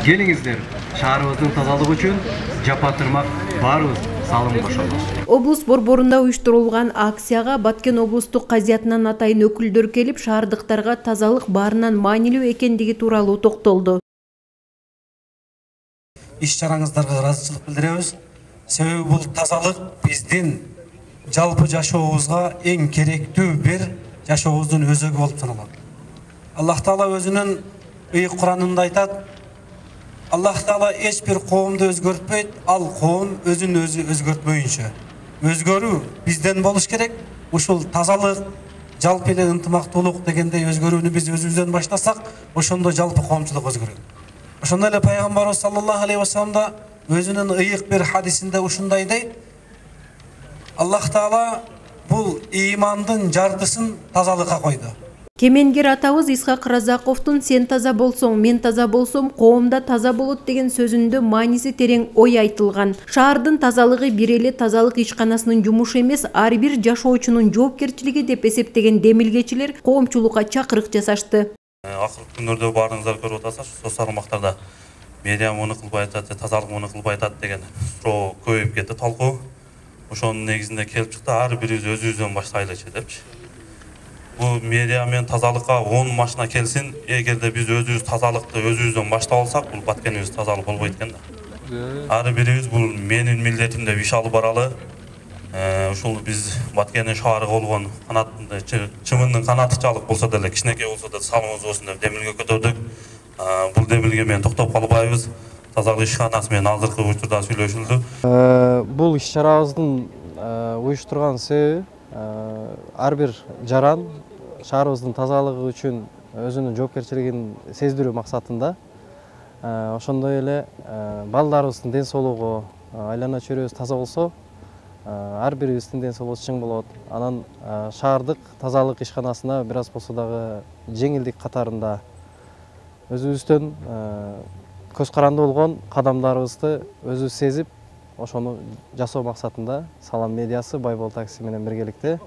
Келиңиздер, шаарыбыздын тазалыгы үчүн жапатырмак баарыбыз салым кошолуз. Облус борборунда уюштурулган акцияга Баткен облустук казиятынан атайын өкүлдөр келип, шаардыктарга тазалык баарынан маанилүү экендиги тууралуу токтолду. Иш-чараңыздарга ыраазычылык билдиребиз. Себеби бул тазалык биздин жалпы жашообузга эң керектүү бир жашообуздун өзөгү болуп саналат. Аллах Таала өзүнүн ыйык Куранында айтат: Аллах Таала эч бир коомду өзгөртпөйт, ал коом өзүн өзү өзгөртпөйүнчө. Өзгөрүү бизден болуш керек. Ушул тазалык, жалпы эле ынтымактуулук дегендей өзгөрүүнү биз өзүбүздөн баштасак, ошондо жалпы коомчулук өзгөрөт. Ошондой эле пайгамбарыбыз саллаллаху алейхи вассаламда өзүнүн ыйык бир хадисинде ушундай дейт: Аллах Таала бул ыймандын жартысын тазалыкка койду. Кемеңгер атабыз Исхак Разаковдун "Сен таза болсоң, мен таза болсом, коомда таза болот" деген сөзүндө мааниси терең ой айтылган. Шаардын тазалыгы бир эле тазалык ишканасынын жумушу эмес, ар бир жашоочунун жоопкерчилиги деп эсептеген демилгечилер коомчулукка чакырык жасашты. Акыркы күндөрдө баарыңыздар көрүп атасыздар, социал тармактарда медиа муну кылбай атат, тазалык муну кылбай атат деген суроо көбөйүп кетти, талкуу. Ошонун негизинде келип чыкты, ар бирибиз өзүбүздөн баштайлычы депчи. Бул медиа менен тазалыкка 10 машина келсин, эгерде биз өзүбүз тазалыкты өзүбүздөн баштап алсак, бул Баткенибиз тазалык болбойт экен да. Ар бирибиз бул менин милдетим деп иш алып баралы. Ушул биз Баткендин шаары болгон чымындын канатычалык болсо деле, кичинекей болсо да салымыбыз болсун деп демилге көтөрдүк. Бул демилге менен токтоп калбайбыз. Тазалык ишканасы менен азыркы учурда сүйлөшүлдү. Бул иш-чарабыздын уюштурган себеби ар бир жаран шаарыбыздын тазалыгы үчүн өзүнүн жоопкерчилигин сездирүү максатында. Ошондой эле балдарыбыздын ден соолугу, айлана чөйрөбүз таза болсо, ар бирибиздин ден соолугу чың болот. Анан шаардык тазалык ишканасына бир аз болсо дагы жеңилдик катарында өзүбүздөн көз каранды болгон кадамдарыбызды өзүбүз сезип, ошону жасоо максатында Салам медиасы Байбол такси менен биргеликте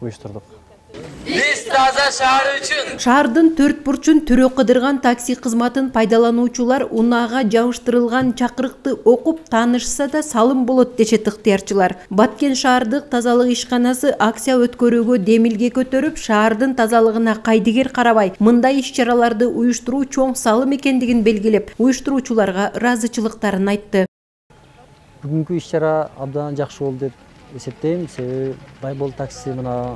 уюштурдук. Биз таза шаар үчүн. Шаардын төрт бурчун түрө кыдырган такси кызматын пайдалануучулар унаага жабыштырылган чакырыкты окуп таанышса да салым болот дешет ыктыярчылар. Баткен шаардык тазалык ишканасы акция өткөрүүгө демилге көтөрүп, шаардын тазалыгына кайдыгер карабай, мындай иш-чараларды уюштуруу чоң салым экендигин белгилеп, уюштуруучуларга ыраазычылыктарын айтты. Бүгүнкү иш-чара абдан жакшы болду деп эсептейм. Себеби Байбол такси мына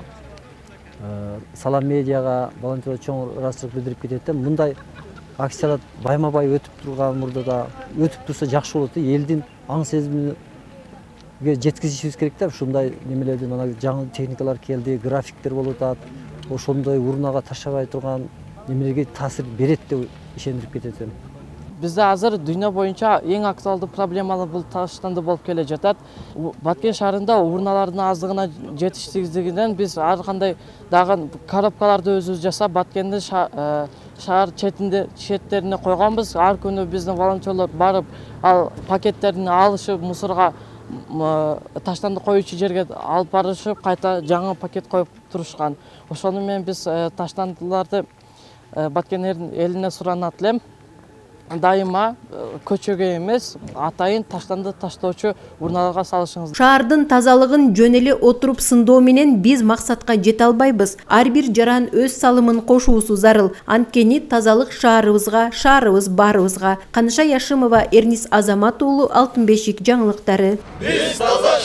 Салам медиага волонтерлер чоң ыраазычылык билдирип кетет. Мындай акциялар байма-бай өтүп турган мурда да өтүп турса жакшы болот. Элдин аң сезимине жеткизишибиз керек да. Ушундай немелерден ана жаңы техникалар келди, графиктер болуп атат. Ошондой урунага ташабай турган немелерге таасир берет деп ишендирип кетет. Bizde azır dünya boyunca en aktualdı problemalı bul taşlandı bolup kele жатат. Баткен шаарында урналардын аздыгына жетиштигинден биз ар кандай дагы коробкаларды өзүбүз жасап Баткендин шаар четтерине койгонбуз. Ар күнү биздин волонтерлор барып, ал пакеттерин алышып, мусорго таштанды коюучу жерге алып барышып, кайта жаңы пакет коюп турушкан. Ошону менен биз таштандыларды Баткен элине суранат элем. Дайыма көчөгө эмес, атайын таштанды таштоочу урналарга салышыңыз. Шаардын тазалыгын жөн эле отуруп сындоо менен биз максатка жете албайбыз. Ар бир жаран өз салымын кошуусу зарыл. Анткени тазалык шаарыбызга, шаарыбыз баарыбызга. Каныша Яшымова, Эрнис Азамат уулу, Алтын бешик жаңылыктары. Биз таза